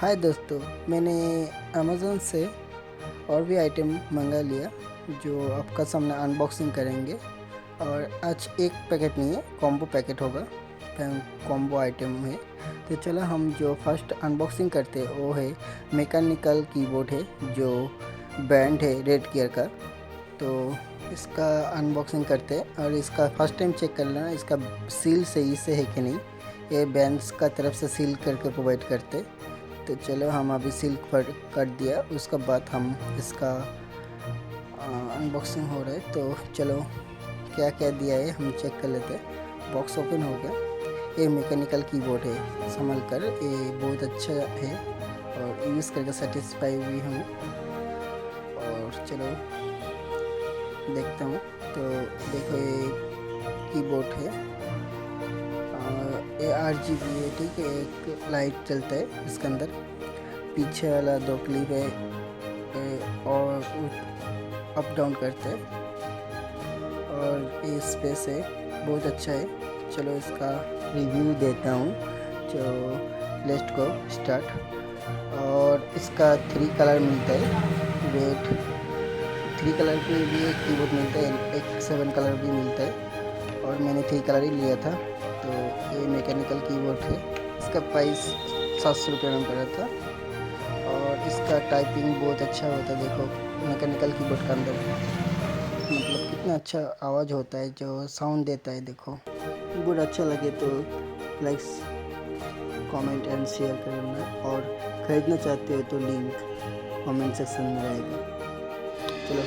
हाय दोस्तों, मैंने अमेज़न से और भी आइटम मंगा लिया जो आपका सामने अनबॉक्सिंग करेंगे। और आज एक पैकेट नहीं है, कॉम्बो पैकेट होगा, कॉम्बो आइटम है। तो चलो हम जो फर्स्ट अनबॉक्सिंग करते हैं वो है मैकेनिकल कीबोर्ड है, जो ब्रांड है रेड गियर का। तो इसका अनबॉक्सिंग करते हैं और इसका फर्स्ट टाइम चेक कर लेना इसका सील सही से है कि नहीं। ये बैंड्स का तरफ से सील करके प्रोवाइड करते। तो चलो हम अभी सील कर दिया, उसके बाद हम इसका अनबॉक्सिंग हो रहा है। तो चलो क्या क्या दिया है हम चेक कर लेते हैं। बॉक्स ओपन हो गया। ये मैकेनिकल कीबोर्ड है, संभल कर, ये बहुत अच्छा है और यूज़ करके सेटिस्फाई भी हूँ। और चलो देखता हूँ। तो देखो ये कीबोर्ड है, ये RGB है, ठीक है। एक लाइट चलता है इसके अंदर, पीछे वाला 2 क्लिप है और अप डाउन करता है। और ये स्पेस है, बहुत अच्छा है। चलो इसका रिव्यू देता हूँ। जो लेट्स गो स्टार्ट। और इसका 3 कलर मिलता है, रेड 3 कलर के भी एक कीबोर्ड मिलता है, एक 7 कलर भी मिलता है और मैंने 3 कलर ही लिया था। तो ये मैकेनिकल कीबोर्ड है, इसका प्राइस 700 रुपये में पड़ा था। और इसका टाइपिंग बहुत अच्छा होता है। देखो मैकेनिकल कीबोर्ड का अंदर मतलब कितना अच्छा आवाज़ होता है, जो साउंड देता है। देखो बहुत अच्छा लगे तो लाइक, कमेंट एंड शेयर करना। और ख़रीदना चाहते हो तो लिंक कमेंट सेक्शन में रहेगा। चलो।